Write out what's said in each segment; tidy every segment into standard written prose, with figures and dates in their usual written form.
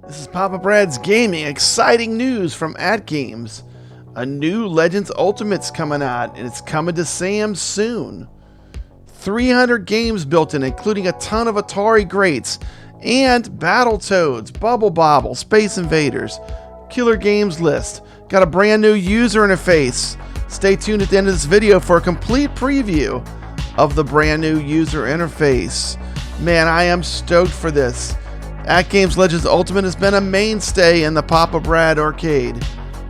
This is Papa Brad's Gaming. Exciting news from AtGames. A new Legends Ultimate's coming out, and it's coming to Sam's soon. 300 games built in, including a ton of Atari greats, and Battletoads, Bubble Bobble, Space Invaders, Killer Games List. Got a brand new user interface. Stay tuned at the end of this video for a complete preview of the brand new user interface. Man, I am stoked for this. AtGames Legends Ultimate has been a mainstay in the Papa Brad arcade.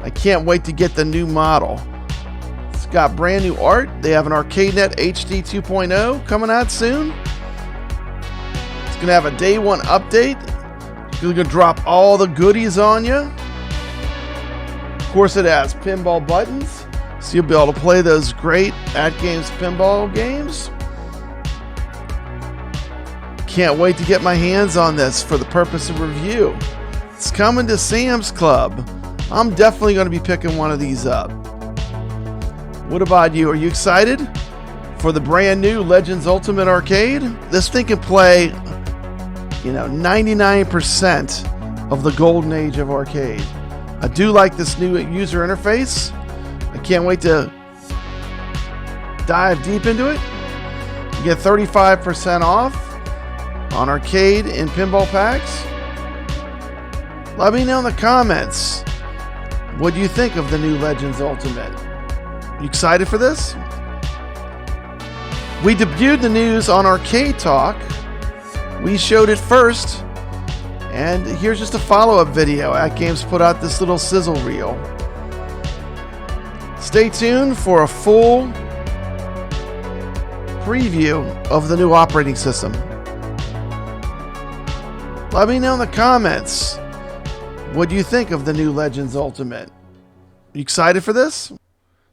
I can't wait to get the new model. It's got brand new art. They have an ArcadeNet HD 2.0 coming out soon. It's going to have a day one update. It's going to drop all the goodies on you. Of course, it has pinball buttons, so you'll be able to play those great AtGames pinball games. Can't wait to get my hands on this for the purpose of review. It's coming to Sam's Club. I'm definitely going to be picking one of these up. What about you? Are you excited for the brand new Legends Ultimate Arcade? This thing can play, 99% of the golden age of arcade. I do like this new user interface. I can't wait to dive deep into it. You get 35% off on arcade and pinball packs. Let me know in the comments, what do you think of the new Legends Ultimate? You excited for this? We debuted the news on Arcade Talk. We showed it first, and here's just a follow-up video. AtGames put out this little sizzle reel. Stay tuned for a full preview of the new operating system. Let me know in the comments, what do you think of the new Legends Ultimate? You excited for this?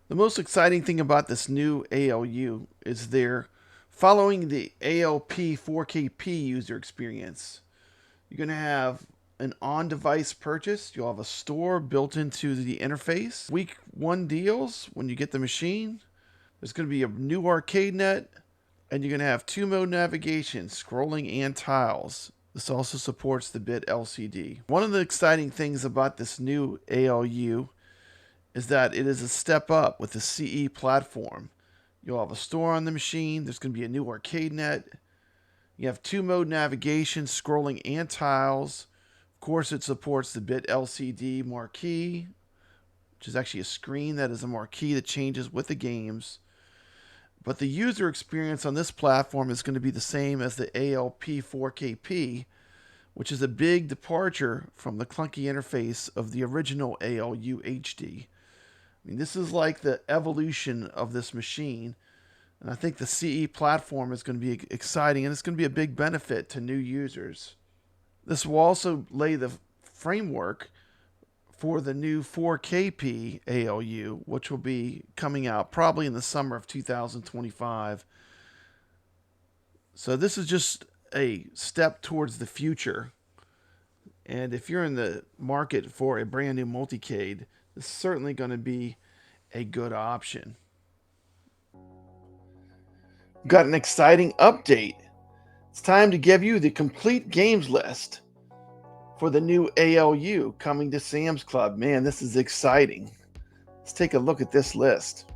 The most exciting thing about this new ALU is they're following the ALP 4KP user experience. You're going to have an on-device purchase. You'll have a store built into the interface. Week 1 deals, when you get the machine, there's going to be a new ArcadeNet, and you're going to have 2-mode navigation, scrolling and tiles. This also supports the bit LCD. One of the exciting things about this new ALU is that it is a step up with the CE platform. You'll have a store on the machine. There's going to be a new ArcadeNet. You have 2-mode navigation, scrolling and tiles. Of course, it supports the bit LCD marquee, which is actually a screen that is a marquee that changes with the games. But the user experience on this platform is going to be the same as the ALP 4KP, which is a big departure from the clunky interface of the original ALU HD. I mean, this is like the evolution of this machine, and I think the CE platform is going to be exciting, and it's going to be a big benefit to new users. This will also lay the framework for the new 4KP ALU, which will be coming out probably in the summer of 2025. So this is just a step towards the future. And if you're in the market for a brand new multicade, this is certainly going to be a good option. We've got an exciting update. It's time to give you the complete games list for the new ALU coming to Sam's Club. Man, this is exciting. Let's take a look at this list.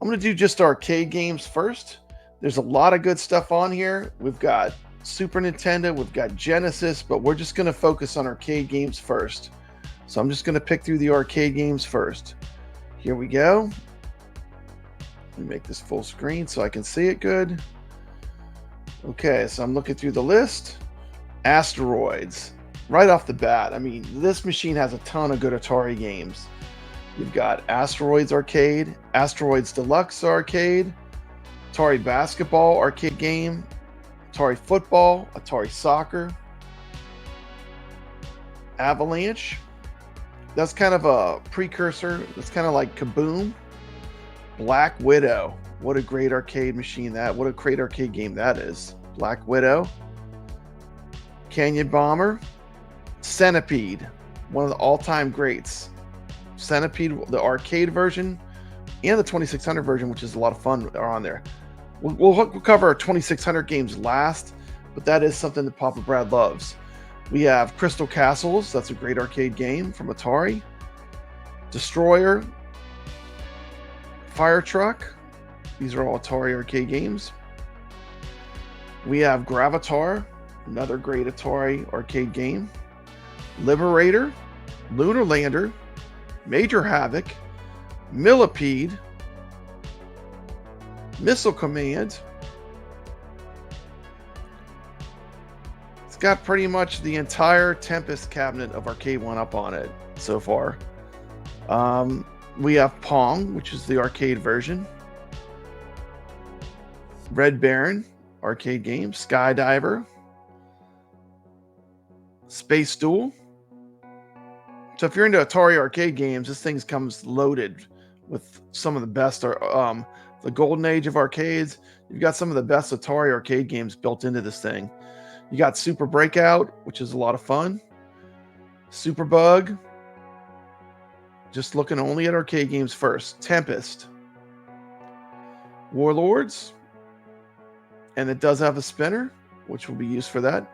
I'm going to do just arcade games first. There's a lot of good stuff on here. We've got Super Nintendo, we've got Genesis, but we're just going to focus on arcade games first. So I'm just going to pick through the arcade games first. Here we go. Let me make this full screen so I can see it good. Okay, so I'm looking through the list. Asteroids. Right off the bat, I mean, this machine has a ton of good Atari games. You've got Asteroids Arcade, Asteroids Deluxe Arcade, Atari Basketball Arcade game, Atari Football, Atari Soccer, Avalanche. That's kind of a precursor. That's kind of like Kaboom. Black Widow. What a great arcade machine that. What a great arcade game that is. Black Widow. Canyon Bomber. Centipede. One of the all-time greats. Centipede, the arcade version, and the 2600 version, which is a lot of fun, are on there. We'll cover our 2600 games last, but that is something that Papa Brad loves. We have Crystal Castles. That's a great arcade game from Atari. Destroyer, Fire Truck. These are all Atari arcade games. We have Gravatar, another great Atari arcade game. Liberator, Lunar Lander, Major Havoc, Millipede, Missile Command. It's got pretty much the entire Tempest cabinet of Arcade 1-Up on it so far. We have Pong, which is the arcade version. Red Baron, arcade game. Skydiver. Space Duel. So if you're into Atari arcade games, this thing comes loaded with some of the best. The golden age of arcades. You've got some of the best Atari arcade games built into this thing. You got Super Breakout, which is a lot of fun. Superbug. Just looking only at arcade games first. Tempest. Warlords. And it does have a spinner, which will be used for that.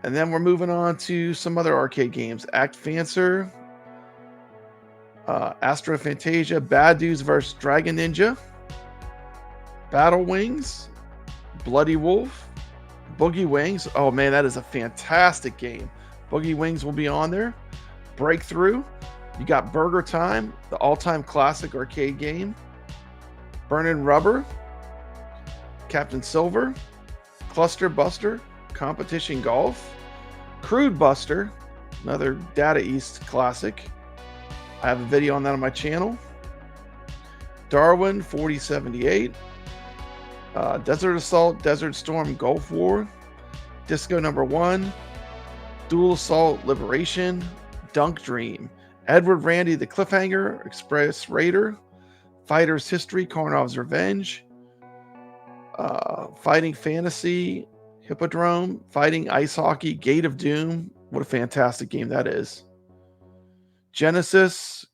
And then we're moving on to some other arcade games. Act Fancer. Astro Fantasia. Bad Dudes vs. Dragon Ninja. Battle Wings. Bloody Wolf. Boogie Wings. Oh man, that is a fantastic game. Boogie Wings will be on there. Breakthrough. You got Burger Time, the all-time classic arcade game. Burnin' Rubber. Captain Silver. Cluster Buster. Competition Golf. Crude Buster. Another Data East classic. I have a video on that on my channel. Darwin 4078. Desert Assault, Desert Storm, Gulf War. Disco number 1. Dual Assault, Liberation. Dunk Dream. Edward Randy the Cliffhanger, Express Raider, Fighter's History, Karnov's Revenge, Fighting Fantasy, Hippodrome, Fighting Ice Hockey, Gate of Doom. What a fantastic game that is. Genesis,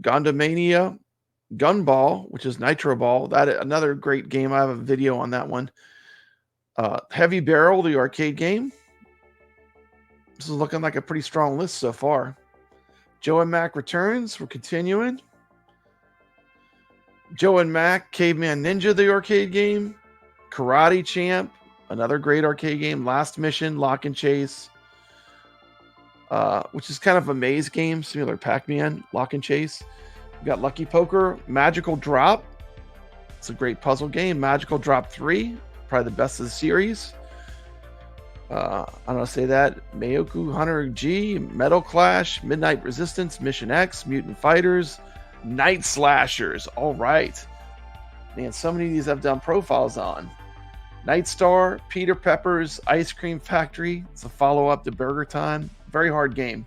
Gondomania, Gunball, which is Nitro Ball. That another great game. I have a video on that one. Heavy Barrel, the arcade game. This is looking like a pretty strong list so far. Joe and Mac Returns. We're continuing. Joe and Mac, Caveman Ninja, the arcade game. Karate Champ, another great arcade game. Last Mission, Lock and Chase, which is kind of a maze game, similar to Pac-Man, Lock and Chase. We got Lucky Poker, Magical Drop. It's a great puzzle game. Magical Drop 3, probably the best of the series. I don't know how to say that. Mayoku Hunter G, Metal Clash, Midnight Resistance, Mission X, Mutant Fighters, Night Slashers. All right. Man, so many of these I've done profiles on. Night Star, Peter Pepper's Ice Cream Factory. It's a follow-up to Burger Time. Very hard game.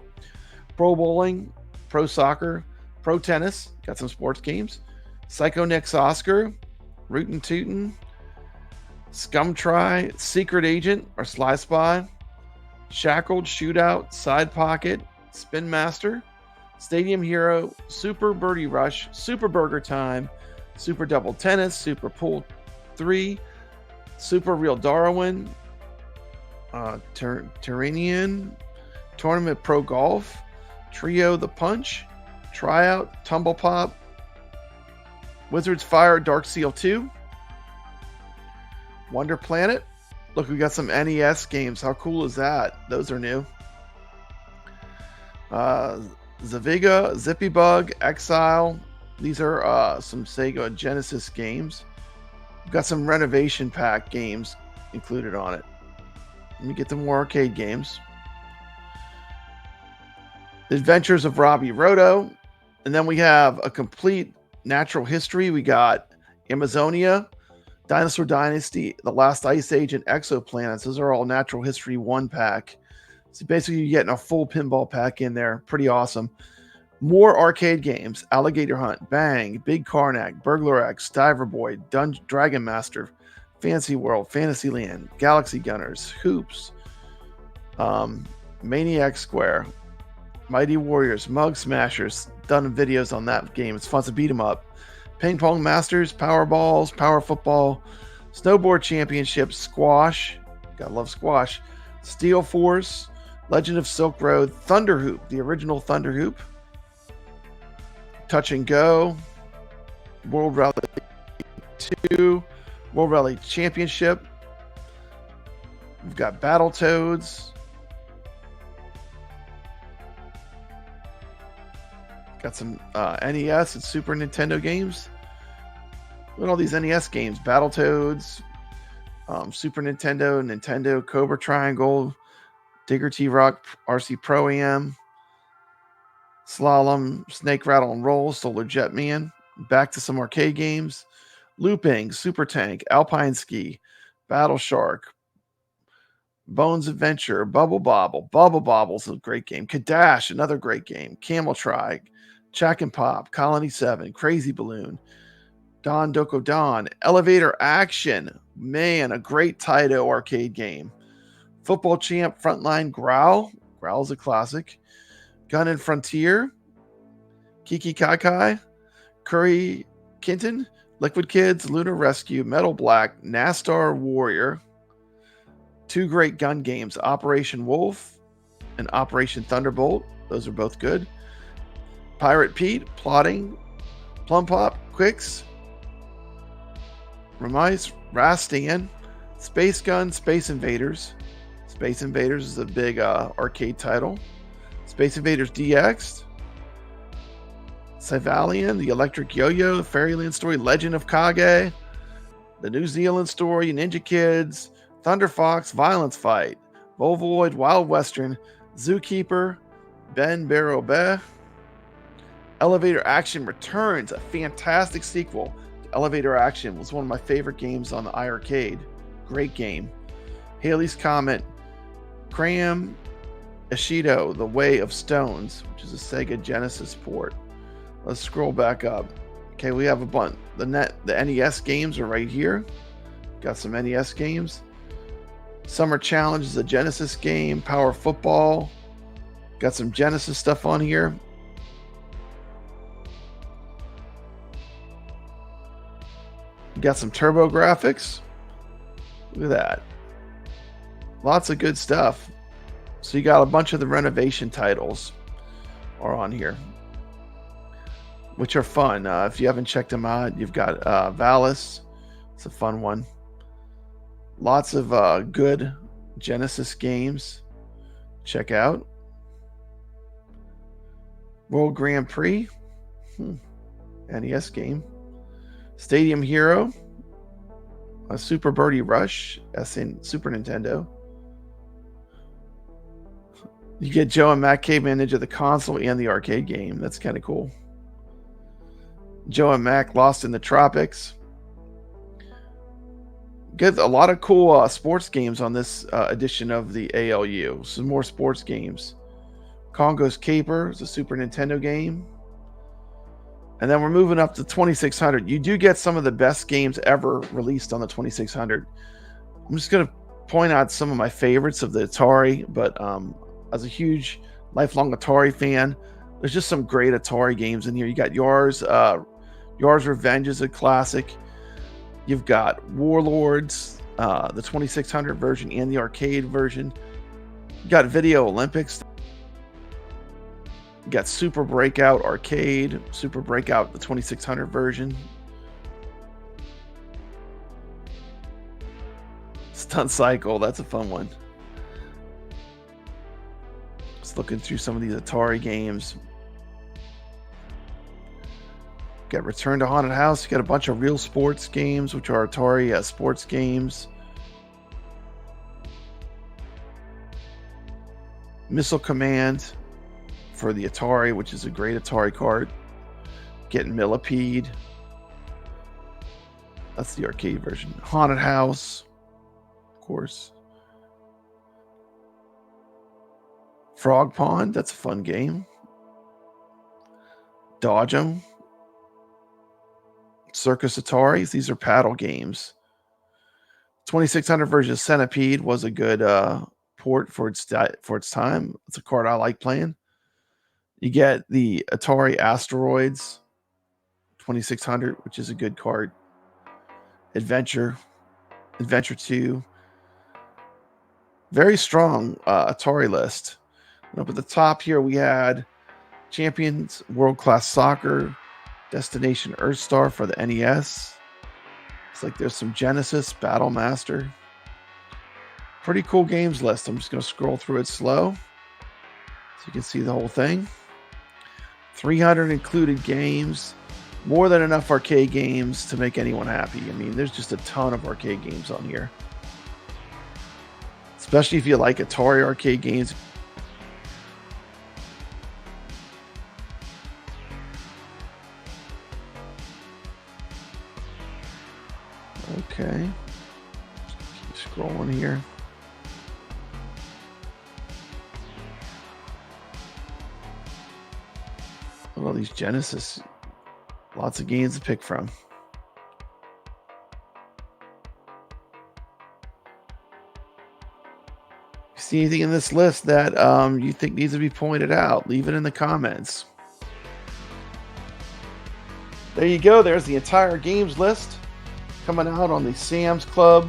Pro Bowling, Pro Soccer, Pro Tennis. Got some sports games. Psycho Nick's Oscar, Rootin' Tootin', Scum Try, Secret Agent or Sly Spy, Shackled, Shootout, Side Pocket, Spin Master, Stadium Hero, Super Birdie Rush, Super Burger Time, Super Double Tennis, Super Pool 3, Super Real Darwin, Terranian, Tournament Pro Golf, Trio The Punch, Tryout, Tumble Pop, Wizards Fire, Dark Seal 2, Wonder Planet. Look, we got some NES games. How cool is that? Those are new. Zaviga, Zippy Bug, Exile. These are some Sega Genesis games. We've got some renovation pack games included on it. Let me get the more arcade games. The Adventures of Robbie Roto. And then we have a complete natural history. We got Amazonia, Dinosaur Dynasty, The Last Ice Age, and Exoplanets. Those are all natural history 1 pack. So basically you're getting a full pinball pack in there. Pretty awesome. More arcade games. Alligator Hunt, Bang, Big Karnak, Burglar X, Diver Boy, Dragon Master, Fancy World, Fantasyland, Galaxy Gunners, Hoops, Maniac Square, Mighty Warriors, Mug Smashers. Done videos on that game. It's fun to beat 'em up. Ping Pong Masters, Power Balls, Power Football, Snowboard Championship, Squash. Gotta love Squash. Steel Force, Legend of Silk Road, Thunder Hoop, the original Thunder Hoop. Touch and Go, World Rally 2, World Rally Championship. We've got Battletoads. Got some NES and Super Nintendo games. Look at all these NES games. Battletoads, Super Nintendo, Nintendo, Cobra Triangle, Digger T-Rock, RC Pro-Am, Slalom, Snake Rattle and Roll, Solar Jetman. Back to some arcade games. Looping, Super Tank, Alpine Ski, Battle Shark, Bones Adventure, Bubble Bobble. Bubble Bobble's a great game. Kadash, another great game. Camel Try, Chack and Pop, Colony 7, Crazy Balloon, Don Doko Don, Elevator Action. Man, a great Taito arcade game. Football Champ, Frontline Growl. Growl's a classic. Gun and Frontier, Kiki Kakai, Curry Kinton, Liquid Kids, Lunar Rescue, Metal Black, Nastar Warrior. Two great gun games, Operation Wolf and Operation Thunderbolt. Those are both good. Pirate Pete, Plotting, Plum Pop, Quicks, Remice, Rastan, Space Gun, Space Invaders. Space Invaders is a big arcade title. Space Invaders DX, Cyvalian, The Electric Yo-Yo, The Fairyland Story, Legend of Kage, The New Zealand Story, Ninja Kids, Thunder Fox, Violence Fight, Volvoid, Wild Western, Zookeeper, Ben Barobe. Elevator Action Returns, a fantastic sequel to Elevator Action. Was one of my favorite games on the iArcade. Great game. Haley's Comet, Cram, Ishido, The Way of Stones, which is a Sega Genesis port. Let's scroll back up. Okay, we have a bunch. The NES games are right here. Got some NES games. Summer Challenge is a Genesis game. Power Football. Got some Genesis stuff on here. Got some Turbo Graphics. Look at that. Lots of good stuff. So you got a bunch of the renovation titles are on here, which are fun. If you haven't checked them out, you've got Valis. It's a fun one. Lots of good Genesis games. Check out. World Grand Prix. NES game. Stadium Hero. A Super Birdie Rush. That's in Super Nintendo. You get Joe and Mac Caveman Ninja, the console and the arcade game. That's kind of cool. Joe and Mac Lost in the Tropics. Get a lot of cool sports games on this edition of the ALU. Some more sports games. Congo's Caper is a Super Nintendo game. And then we're moving up to 2600. You do get some of the best games ever released on the 2600. I'm just going to point out some of my favorites of the Atari, but as a huge lifelong Atari fan, there's just some great Atari games in here. You got Yar's Revenge is a classic. You've got Warlords, the 2600 version and the arcade version. You got Video Olympics. You got Super Breakout Arcade, Super Breakout, the 2600 version. Stunt Cycle, that's a fun one. Just looking through some of these Atari games. Got Return to Haunted House. You got a bunch of real sports games, which are Atari sports games. Missile Command for the Atari, which is a great Atari card. Getting Millipede. That's the arcade version. Haunted House, of course. Frog Pond, that's a fun game. Dodge 'em. Circus Ataris, these are paddle games. 2600 version of Centipede was a good port for its time. It's a card I like playing. You get the Atari Asteroids 2600, which is a good card. Adventure. Adventure 2. Very strong Atari list. And up at the top here, we had Champions World Class Soccer, Destination Earthstar for the NES. Looks like there's some Genesis, Battle Master. Pretty cool games list. I'm just going to scroll through it slow so you can see the whole thing. 300 included games. More than enough arcade games to make anyone happy. I mean, there's just a ton of arcade games on here. Especially if you like Atari arcade games. Okay. Keep scrolling here. Look at all these Genesis. Lots of games to pick from. See anything in this list that you think needs to be pointed out? Leave it in the comments. There you go. There's the entire games list coming out on the Sam's Club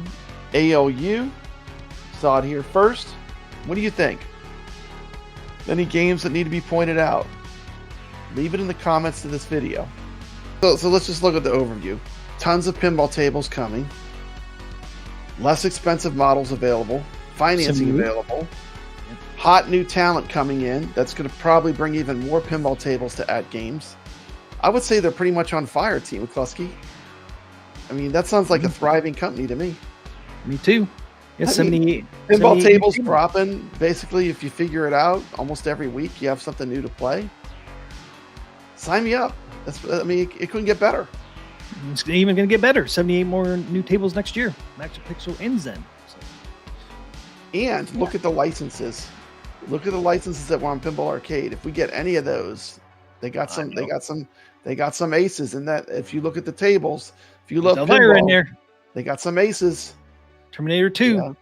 ALU. Saw it here first. What do you think? Any games that need to be pointed out? Leave it in the comments to this video. So let's just look at the overview. Tons of pinball tables coming. Less expensive models available. Financing available. Hot new talent coming in. That's going to probably bring even more pinball tables to AtGames. I would say they're pretty much on fire, TMCLOSKY. I mean, that sounds like a thriving company to me. Me too. Yeah, 78 pinball tables dropping. Basically, if you figure it out, almost every week you have something new to play. Sign me up. I mean, it couldn't get better. It's even going to get better. 78 more new tables next year. Max Pixel and Zen. So. And look at the licenses. Look at the licenses that were on Pinball Arcade. If we get any of those, they got some. They got some aces in that. If you look at the tables, if you love pinball, in there. They got some aces. Terminator 2.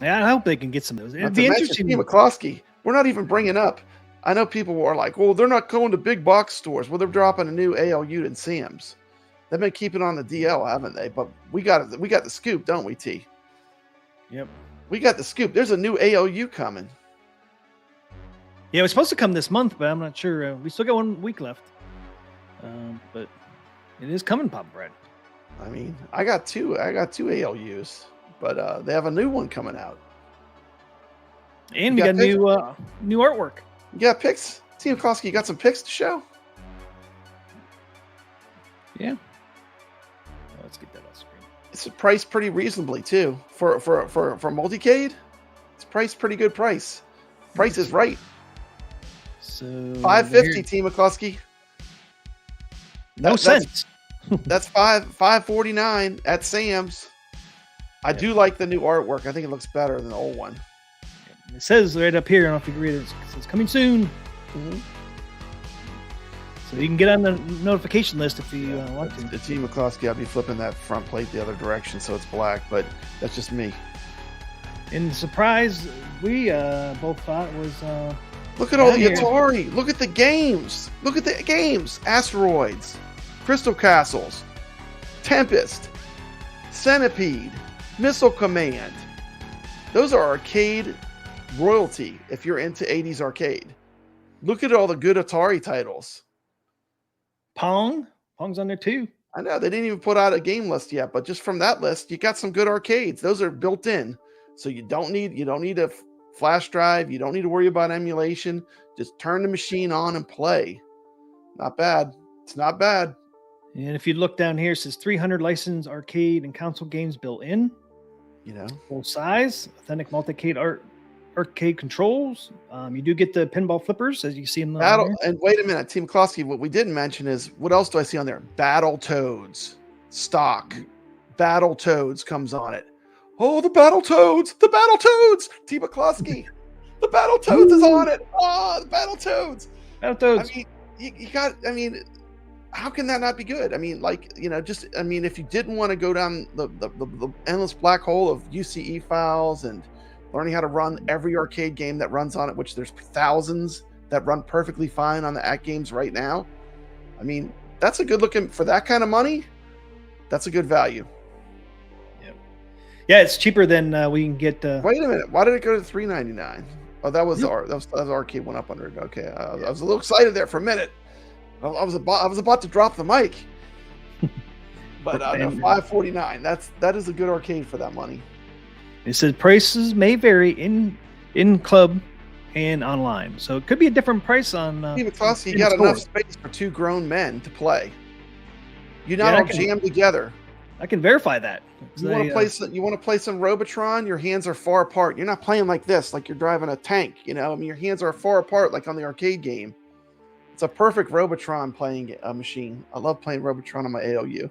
Yeah, I hope they can get some of those. It'd be interesting. TMCLOSKY, we're not even bringing up. I know people are like, well, they're not going to big box stores. Well, they're dropping a new ALU in Sam's. They've been keeping on the DL, haven't they? But we got the scoop, don't we, T? Yep. We got the scoop. There's a new ALU coming. Yeah, it was supposed to come this month, but I'm not sure. We still got 1 week left. But it is coming, Papa Brad. I mean, I got two ALUs, but they have a new one coming out. And we got new artwork. You got pics? TMCLOSKY, you got some pics to show? Yeah. Let's get that off screen. It's priced pretty reasonably too. For multicade, it's priced pretty good price. Price is right. So $550, TMCLOSKY. No sense. That's $549 at Sam's. I do like the new artwork. I think it looks better than the old one. It says right up here, I don't know if you can read it, it's coming soon. Mm-hmm. So you can get on the notification list if you want to. The TMCLOSKY, I'll be flipping that front plate the other direction so it's black, but that's just me. And the surprise we both thought was... look at all the Atari. Look at the games. Look at the games. Asteroids. Crystal Castles. Tempest. Centipede. Missile Command. Those are arcade royalty if you're into 80s arcade. Look at all the good Atari titles. Pong's on there too. I know they didn't even put out a game list yet, but just from that list, you got some good arcades. Those are built in, so you don't need a flash drive. You don't need to worry about emulation. Just turn the machine on and play. Not bad. It's not bad. And if you look down here, it says 300 licensed arcade and console games built in. You know, full size, authentic multi-cade arcade controls. You do get the pinball flippers, as you see in the battle. And wait a minute, TMCLOSKY, what we didn't mention is, what else do I see on there? Battle Toads stock. Battle Toads comes on it. Oh, the Battle Toads, TMCLOSKY, the Battle Toads is on it. Oh, the Battle Toads. I mean, you got. I mean, how can that not be good? I mean, like, you know, just, I mean, if you didn't want to go down the endless black hole of UCE files and learning how to run every arcade game that runs on it, which there's thousands that run perfectly fine on the AtGames right now. I mean, that's a good looking, for that kind of money, that's a good value. Yeah, it's cheaper than we can get. Wait a minute. Why did it go to $3.99? Oh, that was the arcade went up under it. Okay, I was a little excited there for a minute. I was about to drop the mic. But no, $5.49. That is a good arcade for that money. It says prices may vary in club and online, so it could be a different price on. You got enough space for 2 grown men to play. You're not all jammed together. I can verify that. You want to play some Robotron? Your hands are far apart. You're not playing like this, like you're driving a tank. You know, I mean, your hands are far apart, like on the arcade game. It's a perfect Robotron playing machine. I love playing Robotron on my ALU.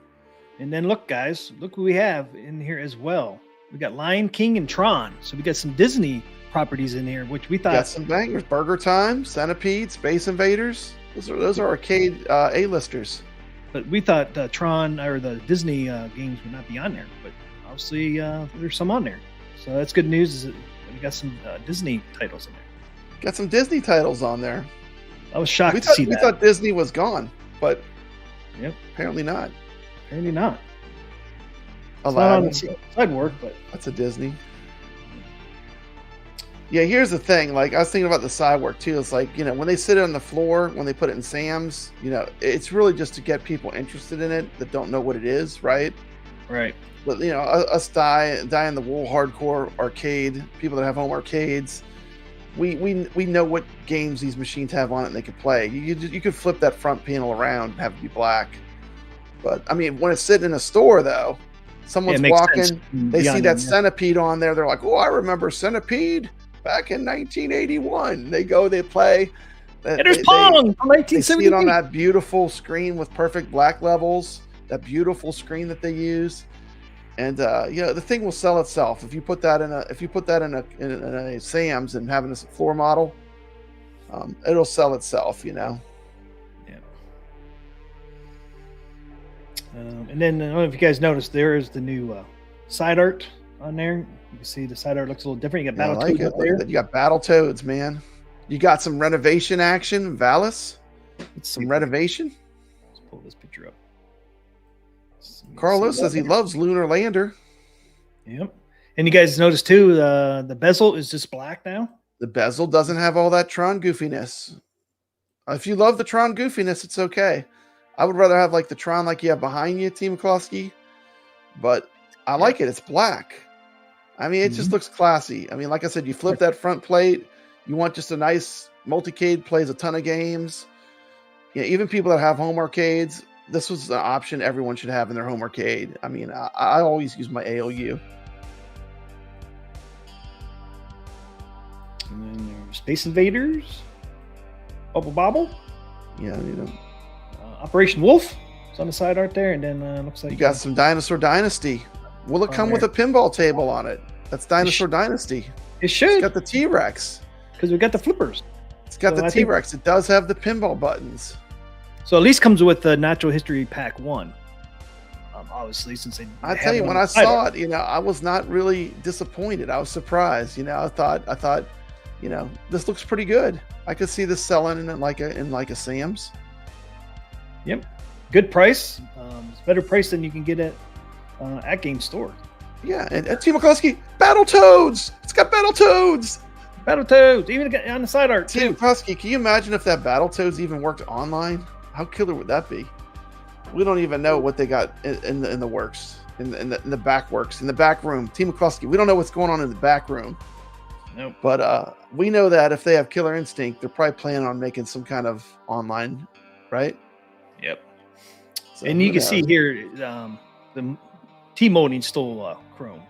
And then look, guys, look what we have in here as well. We got Lion King and Tron, so we got some Disney properties in here, which we thought got some bangers. Burger Time, Centipede, Space Invaders. Those are arcade A-listers. But we thought Tron or the Disney games would not be on there, but obviously there's some on there. So that's good news. Is that we got some Disney titles in there. Got some Disney titles on there. I was shocked to see that. We thought Disney was gone, but apparently not. Apparently not. Aladdin. Side work, but that's a Disney. Yeah, here's the thing. Like, I was thinking about the side work too. It's like, you know, when they sit it on the floor, when they put it in Sam's, you know, it's really just to get people interested in it that don't know what it is, right? Right. But, you know, us die in the wool hardcore arcade, people that have home arcades, we know what games these machines have on it and they can play. You could flip that front panel around and have it be black. But, I mean, when it's sitting in a store, though, someone's walking, they see that Centipede on there, they're like, oh, I remember Centipede back in 1981. They go, they play. And there's Pong from 1978. They see it on that beautiful screen with perfect black levels, that beautiful screen that they use. And you know, the thing will sell itself. If you put that in a Sam's and having a floor model, it'll sell itself, you know. Yeah. And then I don't know if you guys noticed, there is the new side art on there. You can see the side art looks a little different. You got Battletoads up there. You got Battletoads, man. You got some renovation action, Valis. Some renovation. Let's pull this picture up. Carlos says he loves Lunar Lander. Yep. And you guys notice too, the bezel is just black now. The bezel doesn't have all that Tron goofiness. If you love the Tron goofiness, it's okay. I would rather have like the Tron like you have behind you, TMCLOSKY. But I like it. It's black. I mean, it just looks classy. I mean, like I said, you flip that front plate. You want just a nice multicade, plays a ton of games. Yeah, even people that have home arcades, this was an option everyone should have in their home arcade. I mean, I always use my ALU. And then there's Space Invaders, Bubble Bobble. Yeah, you know, Operation Wolf is on the side art there, and then looks like you got some Dinosaur Dynasty. Will it come with a pinball table on it? That's Dinosaur Dynasty. It should. It's got the T-Rex. Because we got the flippers. It's got the T-Rex. It does have the pinball buttons. So at least comes with the Natural History Pack 1. Obviously, since I tell you, when I saw it, you know, I was not really disappointed. I was surprised. You know, I thought, you know, this looks pretty good. I could see this selling in like a Sam's. Yep, good price. It's better price than you can get at AtGames store. Yeah, and TMCLOSKY, Battletoads. It's got Battletoads. Battletoads, even on the side art too. TMCLOSKY, can you imagine if that Battletoads even worked online? How killer would that be? We don't even know what they got in the works, in the back works, in the back room. TMCLOSKY, we don't know what's going on in the back room. Nope. But we know that if they have Killer Instinct, they're probably planning on making some kind of online, right? Yep. So, and you can see here the T-molding still chrome.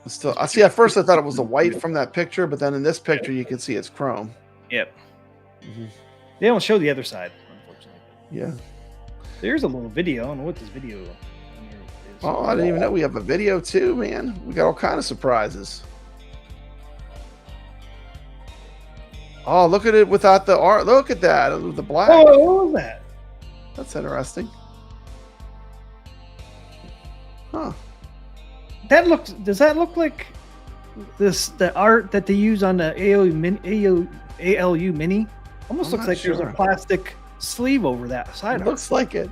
Still, I see. At first, I thought it was a white from that picture, but then in this picture, you can see it's chrome. Yep. Mm-hmm. They don't show the other side, unfortunately. Yeah. There's a little video. I don't know what this video is. Oh, I didn't even know we have a video too, man. We got all kind of surprises. Oh, look at it without the art. Look at that. The black. Oh, what was that? That's interesting. Huh. Does that look like the art that they use on the ALU Mini? Almost looks like there's a plastic sleeve over that side. It looks like it.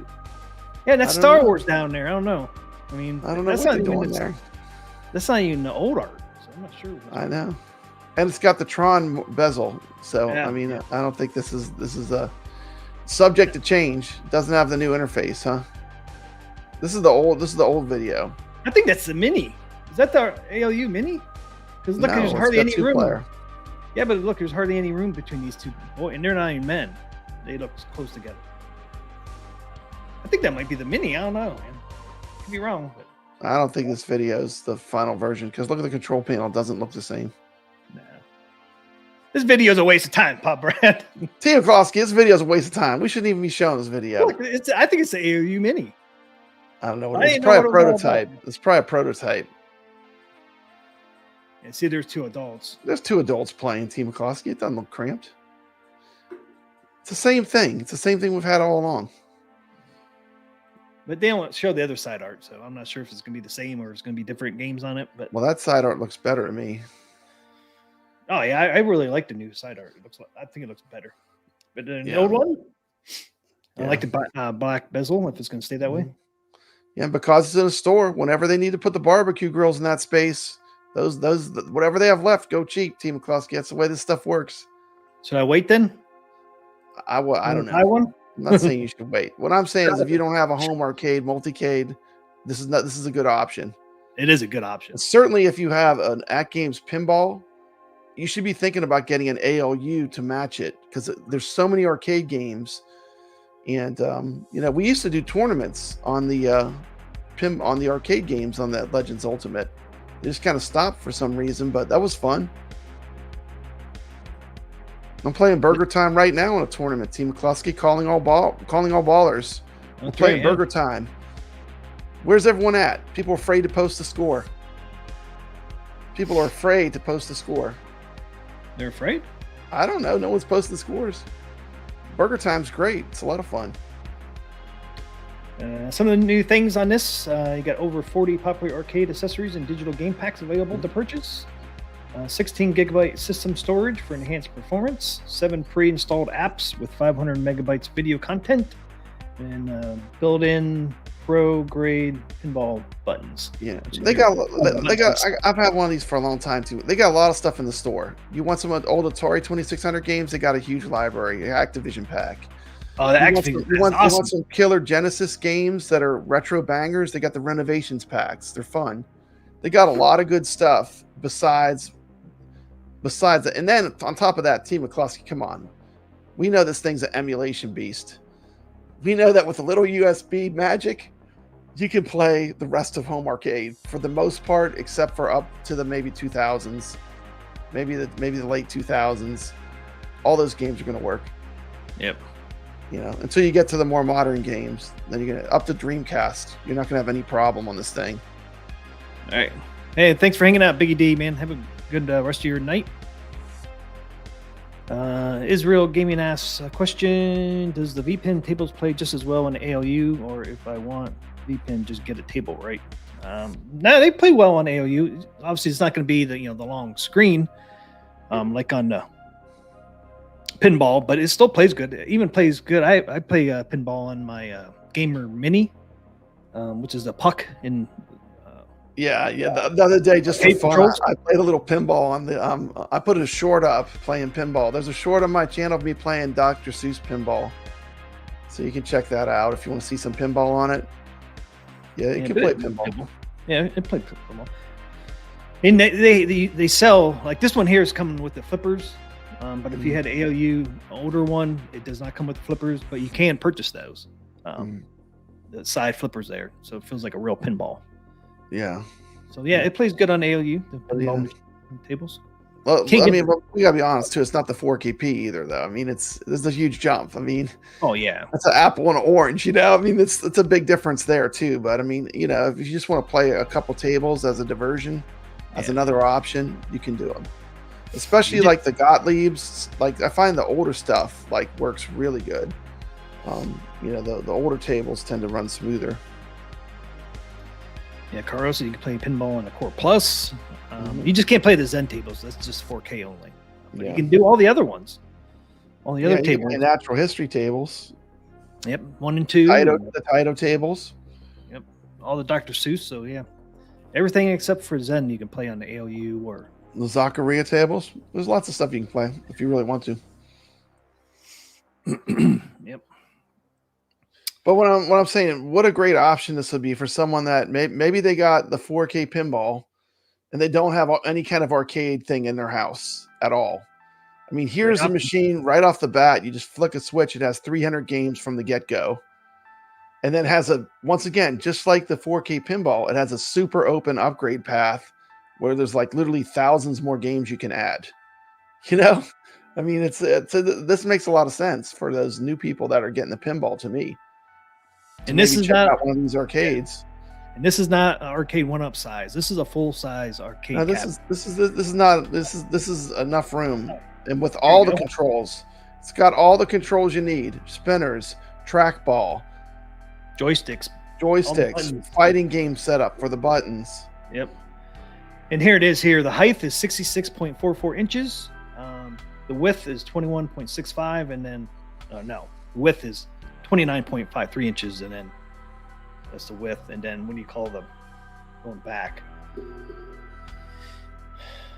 Yeah, that's Star Wars down there. I don't know. I mean, I don't know that's what not they're doing doing there. That's not even the old art, so I'm not sure. I know, and it's got the Tron bezel. So Yeah, I mean, I don't think this is a subject to change. It doesn't have the new interface, huh? This is the old video. I think that's the mini. Is that the ALU mini? Because look, there's hardly any room. Player. Yeah, but look, there's hardly any room between these two boys, and they're not even men. They look close together. I think that might be the mini. I don't know, man. Could be wrong, but I don't think this video is the final version because look at the control panel. It doesn't look the same. nah. This video is a waste of time, Pop Brad. TMCLOSKY, this video is a waste of time. We shouldn't even be showing this video. Look, I think it's the ALU mini. I don't know. It's probably a prototype. It's probably a prototype. Yeah, see, there's two adults. There's two adults playing TMCLOSKY. It doesn't look cramped. It's the same thing. It's the same thing we've had all along. But they don't show the other side art, so I'm not sure if it's going to be the same or it's going to be different games on it. But well, that side art looks better to me. Oh yeah, I really like the new side art. It looks like, I think it looks better. But the old one, I like the black bezel if it's going to stay that way. Yeah, because it's in a store. Whenever they need to put the barbecue grills in that space, those whatever they have left, go cheap. TMCLOSKY. That's the way this stuff works. Should I wait then? I don't know. Buy one? I'm not saying you should wait. What I'm saying is, if you don't have a home arcade, multicade, this is a good option. It is a good option. Certainly, if you have an AtGames pinball, you should be thinking about getting an ALU to match it because there's so many arcade games, and we used to do tournaments on the arcade games on that Legends Ultimate. They just kind of stopped for some reason, but that was fun. I'm playing Burger Time right now in a tournament. TMCLOSKY calling all ballers. We're playing Burger Time. Where's everyone at? People are afraid to post the score. People are afraid to post the score. They're afraid? I don't know. No one's posting the scores. Burger Time's great. It's a lot of fun. Some of the new things on this, you got over 40 popular arcade accessories and digital game packs available to purchase. 16 gigabyte system storage for enhanced performance, 7 pre-installed apps with 500 megabytes video content, and built-in pro grade pinball buttons. Yeah, I've had one of these for a long time too. They got a lot of stuff in the store. You want some old Atari 2600 games? They got a huge library, Activision pack. Oh, the Activision. You want some killer Genesis games that are retro bangers? They got the renovations packs. They're fun. They got a lot of good stuff besides that. And then on top of that, TMCLOSKY, come on. We know this thing's an emulation beast. We know that with a little USB magic, you can play the rest of home arcade for the most part, except for up to the maybe 2000s, maybe the late 2000s. All those games are going to work. Yep. Until you get to the more modern games, then you're going to up to Dreamcast. You're not going to have any problem on this thing. All right. Hey, thanks for hanging out, Biggie D, man. Have a good rest of your night. Israel Gaming asks a question: does the VPN tables play just as well on ALU, or if I want VPN, just get a table, right? No, they play well on ALU. Obviously, it's not going to be the long screen, like on pinball, but it still plays good. It even plays good. I play pinball on my Gamer Mini, which is a puck in. The other day, just for fun, I played a little pinball on the. I put a short up playing pinball. There's a short on my channel of me playing Dr. Seuss pinball, so you can check that out if you want to see some pinball on it. Yeah, you can play pinball. Yeah, it played pinball. And they sell, like this one here is coming with the flippers, but if you had ALU older one, it does not come with the flippers, but you can purchase those. The side flippers there, so it feels like a real pinball. Yeah. So yeah, it plays good on ALU, the pinball tables. Well, we gotta be honest too. It's not the 4KP either, though. I mean, there's a huge jump. I mean, oh yeah, that's an apple and an orange. I mean, it's a big difference there too. But I mean, if you just want to play a couple tables as a diversion, as another option, you can do them. Especially like the Gottliebs. Like I find the older stuff works really good. The older tables tend to run smoother. Yeah, Carlos, so you can play pinball on the Core Plus. You just can't play the Zen tables. That's just 4K only. But you can do all the other ones. All the other tables. Natural history tables. Yep, 1 and 2. The Taito tables. Yep, all the Dr. Seuss. So yeah, Everything except for Zen you can play on the ALU or The Zaccaria tables. There's lots of stuff you can play if you really want to. Yep. But what I'm saying, what a great option this would be for someone that maybe they got the 4K pinball and they don't have any kind of arcade thing in their house at all. I mean, here's a machine right off the bat. You just flick a switch. It has 300 games from the get-go. And then has once again, just like the 4K pinball, it has a super open upgrade path where there's like literally thousands more games you can add. You know? I mean, this makes a lot of sense for those new people that are getting the pinball to me. And this is not one of these arcades. Yeah. And this is not arcade 1-up size. This is a full size arcade. No, this is enough room, and with all the controls, it's got all the controls you need: spinners, trackball, joysticks, fighting game setup for the buttons. Yep. And here it is. Here the height is 66.44 inches. The width is 21.65, and then the width is 29.53 inches, and then that's the width. And then when you call the going back,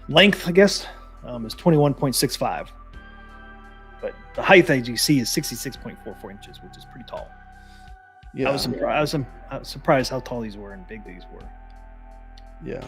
length, I guess, is 21.65. But the height, as you see, is 66.44 inches, which is pretty tall. Yeah, I was surprised how tall these were and big these were. Yeah.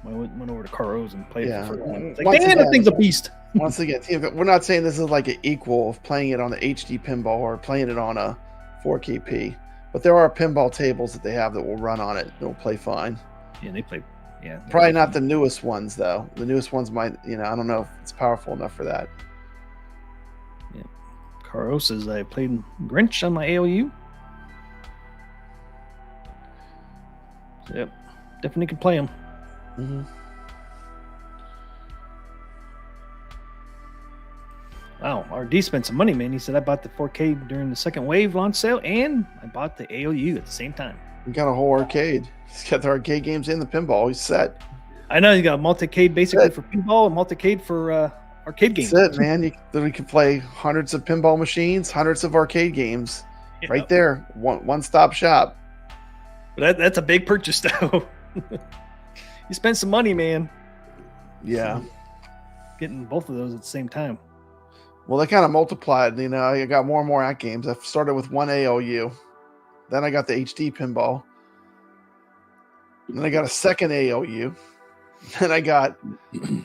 When I went over to Carlos and played it for one. Like, man, that thing's a beast. Once again, we're not saying this is like an equal of playing it on the HD pinball or playing it on a 4KP, but there are pinball tables that they have that will run on it. They'll play fine. Yeah, they play. Yeah, probably not the newest ones though. The newest ones might, I don't know if it's powerful enough for that. Yeah, Carlos says I played Grinch on my ALU. Yep, definitely can play them. Mm-hmm. Wow, RD spent some money, man. He said I bought the 4K during the second wave launch sale, and I bought the ALU at the same time. He got a whole arcade. He's got the arcade games and the pinball. He's set. I know you got a multicade basically for pinball and multicade for arcade games. That's it, man. You literally can play hundreds of pinball machines, hundreds of arcade games, right there. One-stop shop. But that's a big purchase, though. You spent some money, man. Yeah. Getting both of those at the same time. Well, they kind of multiplied. I got more and more AtGames. I started with one ALU. Then I got the HD pinball. Then I got a second ALU. Then I got the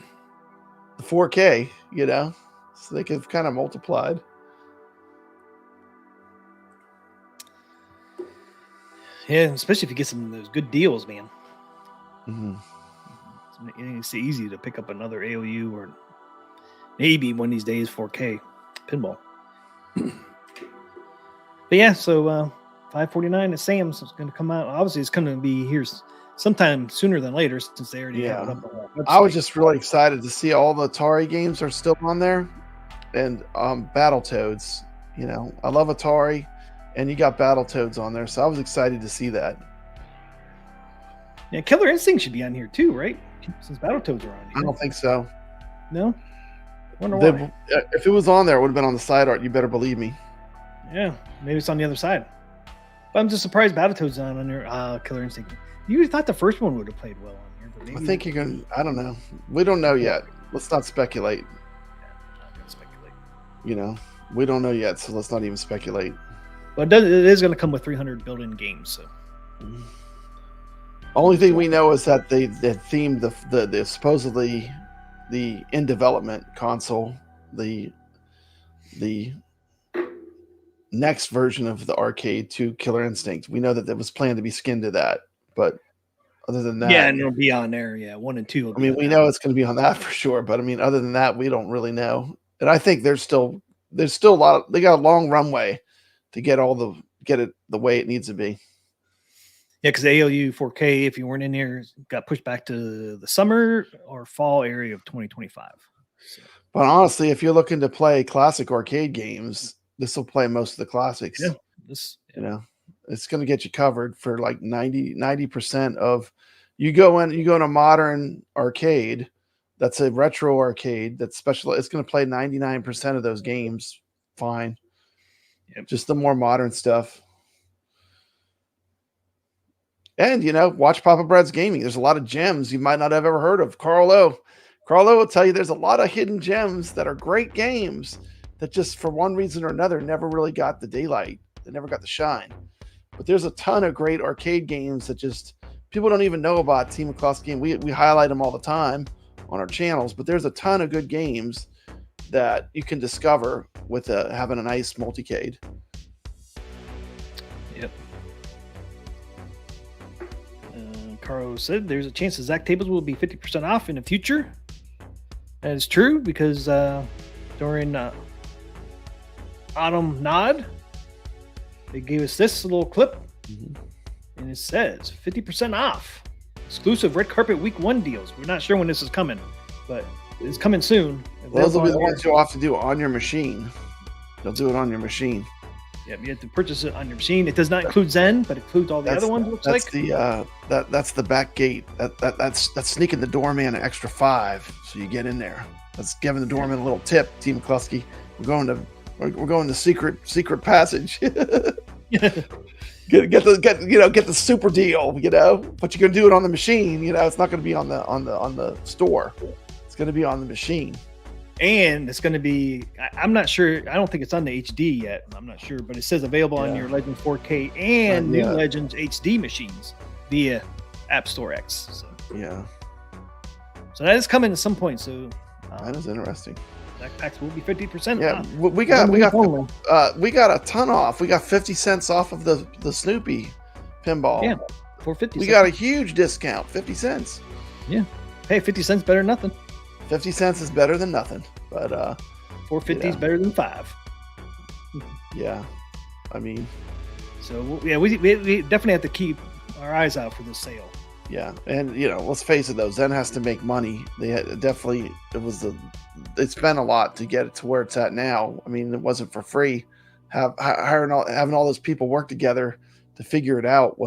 4K, So they could have kind of multiplied. Yeah, especially if you get some of those good deals, man. Mm-hmm. It's easy to pick up another ALU or maybe one of these days 4K pinball. But yeah, so $549 at Sam's is going to come out. Obviously, it's going to be here sometime sooner than later since they already have it up on our website. I was just really excited to see all the Atari games are still on there, and Battletoads. I love Atari, and you got Battletoads on there, so I was excited to see that. Yeah, Killer Instinct should be on here too, right? Since Battletoads are on here. I don't think so. No? Wonder why. If it was on there, it would have been on the side art. You better believe me. Yeah, maybe it's on the other side. But I'm just surprised Battletoads on there. Killer Instinct. You thought the first one would have played well on here, but maybe I think you're gonna. I don't know. We don't know yet. Let's not speculate. Yeah, I'm not gonna speculate. We don't know yet, so let's not even speculate. But it is going to come with 300 built-in games. So. Only thing we know is that they themed the supposedly the in development console, the next version of the arcade to Killer Instinct. We know that it was planned to be skinned to that, but other than that, and it'll be on there. Yeah, 1 and 2. We know it's going to be on that for sure, but other than that, we don't really know. And I think there's still a lot. They got a long runway to get it the way it needs to be. Yeah, because ALU 4K, if you weren't in here, got pushed back to the summer or fall area of 2025. So. But honestly, if you're looking to play classic arcade games, this will play most of the classics. Yeah, it's going to get you covered for like 90% of. You go in a modern arcade, that's a retro arcade that's special. It's going to play 99% of those games fine. Yep. Just the more modern stuff. And, watch Papa Brad's Gaming. There's a lot of gems you might not have ever heard of. Carlo will tell you there's a lot of hidden gems that are great games that just for one reason or another never really got the daylight. They never got the shine. But there's a ton of great arcade games that just people don't even know about. TMCLOSKY, and we highlight them all the time on our channels. But there's a ton of good games that you can discover with having a nice multicade. Yep. Caro said there's a chance the Zack tables will be 50% off in the future. That is true because during Autumn Nod, they gave us this little clip, and it says 50% off. Exclusive red carpet week 1 deals. We're not sure when this is coming, but it's coming soon. Those will be the ones you'll have to do on your machine. They'll do it on your machine. Yep, you have to purchase it on your machine. It does not include Zen, but it includes all the other ones. That's the back gate. That's sneaking the doorman an extra $5, so you get in there. That's giving the doorman a little tip. Team McCluskey, we're going to secret passage. Get the super deal. But you can do it on the machine. It's not going to be on the store. It's going to be on the machine. And it's going to be, I'm not sure, I don't think it's on the HD yet. I'm not sure, but it says available on your Legends 4K and new Legends HD machines via App Store X. So that is coming at some point. So that is interesting. That packs will be 50%. Yeah, off. we got a ton off. We got 50 cents off of the Snoopy pinball. Yeah, for 50 we cents. got a huge discount, 50 cents. Yeah. Hey, 50 cents better than nothing. 50 cents is better than nothing, but 450 is better than 5. Yeah, I mean, so we definitely have to keep our eyes out for this sale. Yeah, and let's face it though, Zen has to make money. They spent a lot to get it to where it's at now. I mean, it wasn't for free. Having all those people work together to figure it out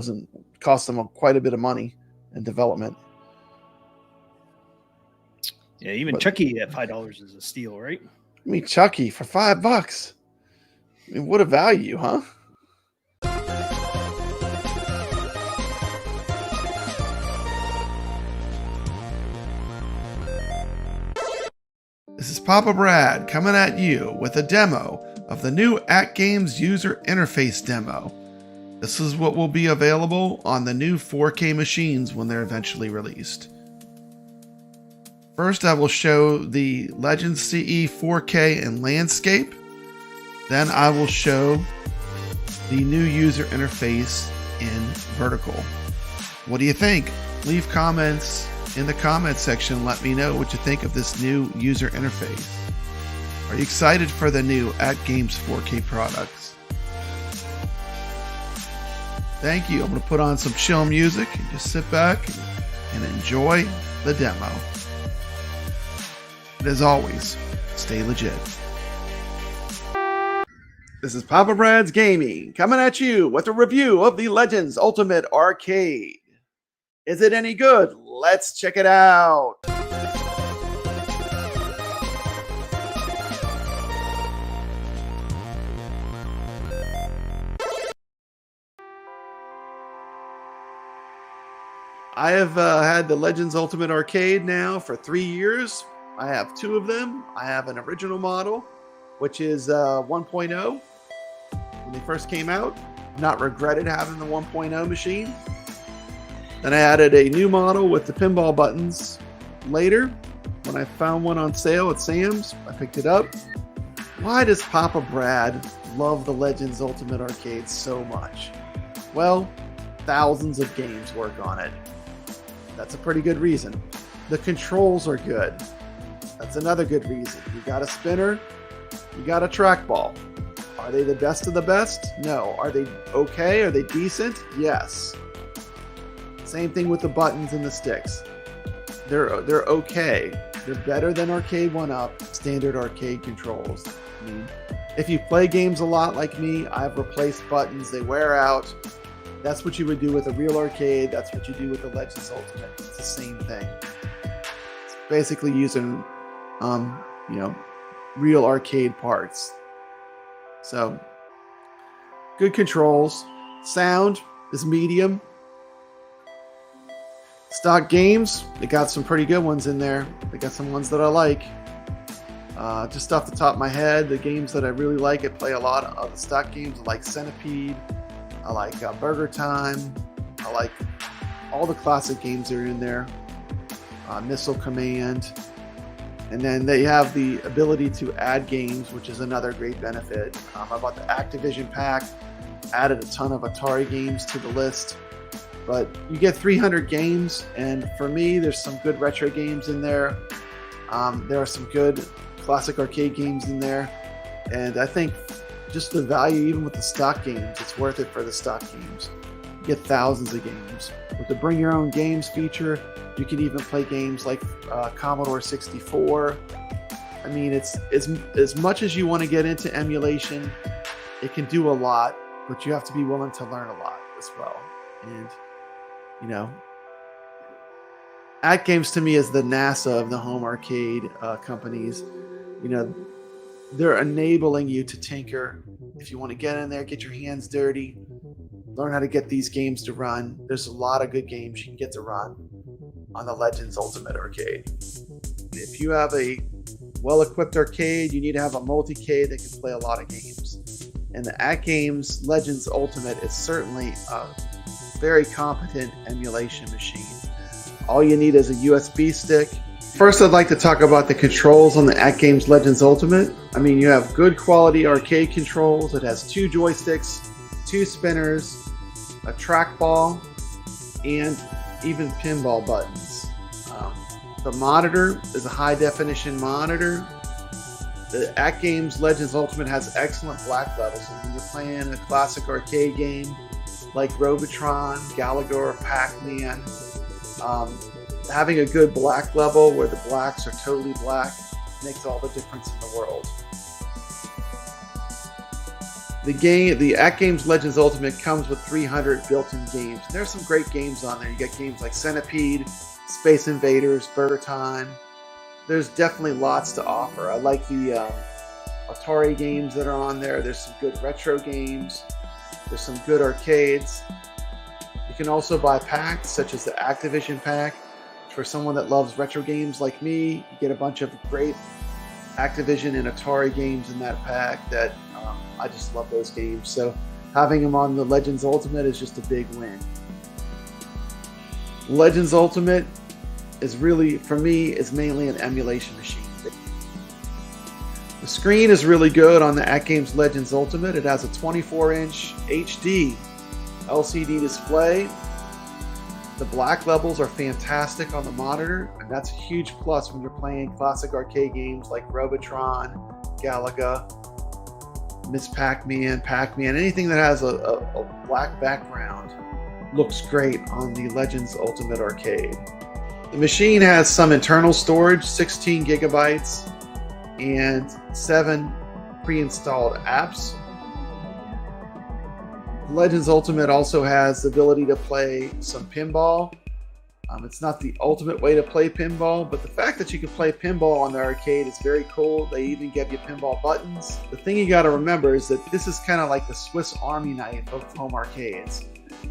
cost them quite a bit of money and development. Yeah, even Chucky at $5 is a steal, right? I mean, Chucky for $5. I mean, what a value, huh? This is Papa Brad coming at you with a demo of the new AtGames user interface demo. This is what will be available on the new 4K machines when they're eventually released. First, I will show the Legends CE 4K and landscape. Then I will show the new user interface in vertical. What do you think? Leave comments in the comment section. Let me know what you think of this new user interface. Are you excited for the new AtGames 4K products? Thank you. I'm going to put on some chill music and just sit back and enjoy the demo. And as always, stay legit. This is Papa Brad's Gaming coming at you with a review of the Legends Ultimate Arcade. Is it any good? Let's check it out. I have had the Legends Ultimate Arcade now for 3 years. I have 2 of them. I have an original model, which is 1.0. When they first came out, not regretted having the 1.0 machine. Then I added a new model with the pinball buttons later. When I found one on sale at Sam's, I picked it up. Why does Papa Brad love the Legends Ultimate Arcade so much? Well, thousands of games work on it. That's a pretty good reason. The controls are good. That's another good reason. You got a spinner, you got a trackball. Are they the best of the best? No. Are they okay? Are they decent? Yes. Same thing with the buttons and the sticks. They're okay. They're better than Arcade 1-Up, standard arcade controls. I mean, if you play games a lot like me, I've replaced buttons. They wear out. That's what you would do with a real arcade. That's what you do with the Legends Ultimate. It's the same thing. It's basically using, real arcade parts. So, good controls. Sound is medium. Stock games, they got some pretty good ones in there. They got some ones that I like. Just off the top of my head, the games that I really like, I play a lot of the stock games. I like Centipede. I like Burger Time. I like all the classic games that are in there. Missile Command. And then they have the ability to add games, which is another great benefit. I bought the Activision pack, added a ton of Atari games to the list. But you get 300 games, and for me, there's some good retro games in there. There are some good classic arcade games in there. And I think just the value, even with the stock games, it's worth it for the stock games. You get thousands of games. With the Bring Your Own Games feature, you can even play games like Commodore 64. I mean, it's as much as you want to get into emulation, it can do a lot, but you have to be willing to learn a lot as well. And, you know, AtGames to me is the NASA of the home arcade companies. You know, they're enabling you to tinker. If you want to get in there, get your hands dirty, learn how to get these games to run. There's a lot of good games you can get to run on the Legends Ultimate Arcade. If you have a well-equipped arcade, you need to have a multi-cade that can play a lot of games. And the AtGames Legends Ultimate is certainly a very competent emulation machine. All you need is a USB stick. First, I'd like to talk about the controls on the AtGames Legends Ultimate. I mean, you have good quality arcade controls. It has 2 joysticks, 2 spinners, a trackball, and even pinball buttons. The monitor is a high-definition monitor. The AtGames Legends Ultimate has excellent black levels. So when you're playing a classic arcade game like Robotron, Galaga, or Pac-Man, having a good black level where the blacks are totally black makes all the difference in the world. The AtGames Legends Ultimate comes with 300 built-in games. There's some great games on there. You get games like Centipede, Space Invaders, Burger Time. There's definitely lots to offer. I like the Atari games that are on there. There's some good retro games. There's some good arcades. You can also buy packs such as the Activision pack. For someone that loves retro games like me, you get a bunch of great Activision and Atari games in that pack that I just love those games. So having them on the Legends Ultimate is just a big win. Legends Ultimate is really, for me, is mainly an emulation machine. The screen is really good on the AtGames Legends Ultimate. It has a 24-inch HD LCD display. The black levels are fantastic on the monitor, and that's a huge plus when you're playing classic arcade games like Robotron, Galaga, Miss Pac-Man, anything that has a black background looks great on the Legends Ultimate Arcade. The machine has some internal storage, 16 gigabytes, and 7 pre-installed apps. Legends Ultimate also has the ability to play some pinball. It's not the ultimate way to play pinball, but the fact that you can play pinball on the arcade is very cool. They even give you pinball buttons. The thing you got to remember is that this is kind of like the Swiss Army knife of home arcades.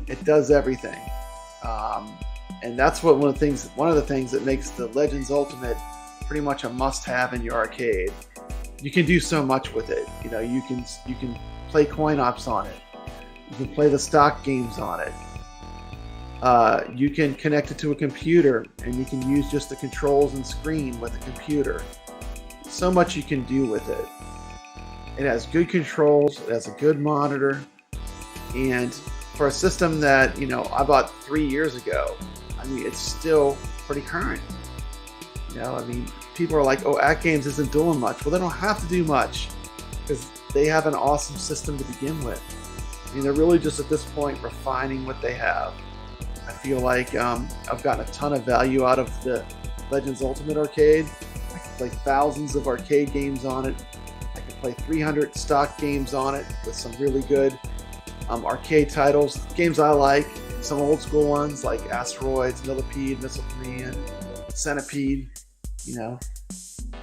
It does everything, and that's what one of the things that makes the Legends Ultimate pretty much a must-have in your arcade. You can do so much with it. You know, you can play coin ops on it. You can play the stock games on it. You can connect it to a computer, and you can use just the controls and screen with the computer. So much you can do with it. It has good controls. It has a good monitor, and for a system that, you know, I bought 3 years ago, I mean, it's still pretty current. You know, I mean, people are like, "Oh, AtGames isn't doing much." Well, they don't have to do much because they have an awesome system to begin with. I mean, they're really just at this point refining what they have. I feel like I've gotten a ton of value out of the Legends Ultimate Arcade. I can play thousands of arcade games on it. I can play 300 stock games on it with some really good arcade titles. Games I like, some old school ones like Asteroids, Millipede, Missile Command, Centipede, you know,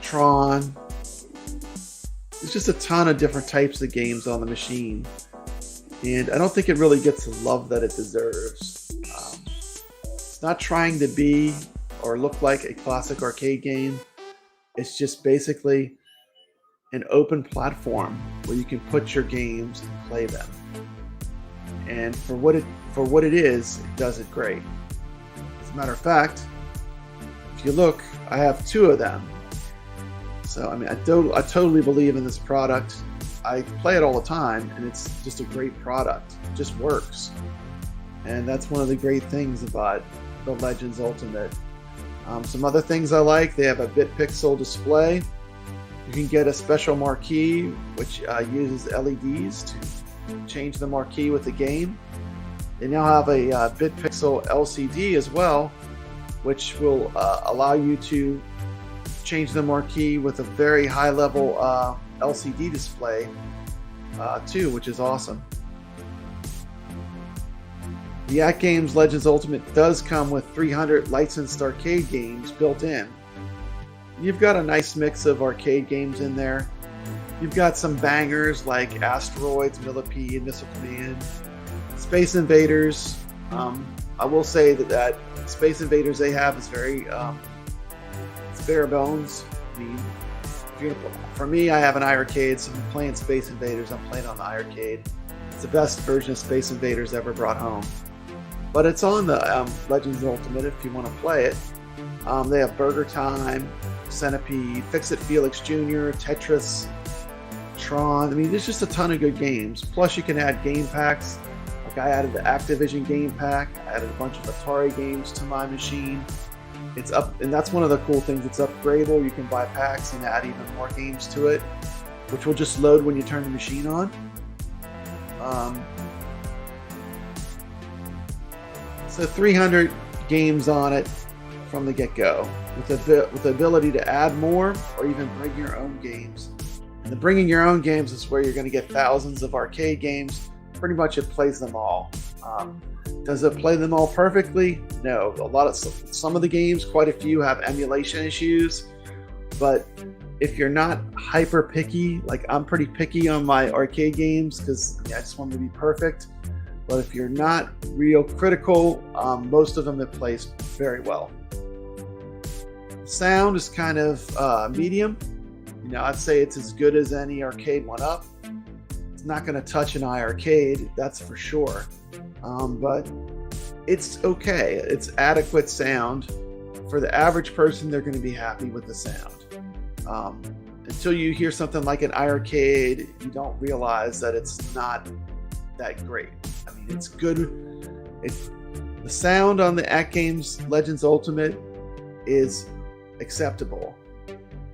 Tron. There's just a ton of different types of games on the machine, and I don't think it really gets the love that it deserves. It's not trying to be or look like a classic arcade game. It's just basically an open platform where you can put your games and play them. And for what it is, it does it great. As a matter of fact, if you look, I have 2 of them. So I mean, I totally believe in this product. I play it all the time, and it's just a great product. It just works. And that's one of the great things about the Legends Ultimate. Some other things I like, they have a bit pixel display. You can get a special marquee, which uses LEDs to change the marquee with the game. They now have a bit pixel LCD as well, which will allow you to change the marquee with a very high level LCD display too, which is awesome. The AtGames Legends Ultimate does come with 300 licensed arcade games built in. You've got a nice mix of arcade games in there. You've got some bangers like Asteroids, Millipede, Missile Command, Space Invaders. I will say that Space Invaders they have is very it's bare bones. I mean, for me, I have an iArcade, so I'm playing Space Invaders. I'm playing on the iArcade. It's the best version of Space Invaders ever brought home. But it's on the Legends Ultimate if you want to play it. They have Burger Time, Centipede, Fix-It Felix Jr., Tetris, Tron. I mean, there's just a ton of good games. Plus, you can add game packs. Like I added the Activision game pack. I added a bunch of Atari games to my machine. It's up, and that's one of the cool things. It's upgradable. You can buy packs and add even more games to it, which will just load when you turn the machine on. So 300 games on it from the get-go, with the ability to add more or even bring your own games. And the bringing your own games is where you're going to get thousands of arcade games. Pretty much it plays them all. Does it play them all perfectly? No. Some of the games, quite a few, have emulation issues. But if you're not hyper picky, like I'm pretty picky on my arcade games because I just want them to be perfect. But if you're not real critical, most of them it plays very well. Sound is kind of medium. You know, I'd say it's as good as any arcade one up. It's not going to touch an iArcade, that's for sure. But it's okay. It's adequate sound. For the average person, they're going to be happy with the sound. Until you hear something like an iArcade, you don't realize that it's not that great. I mean, it's good. The sound on the AtGames Legends Ultimate is acceptable,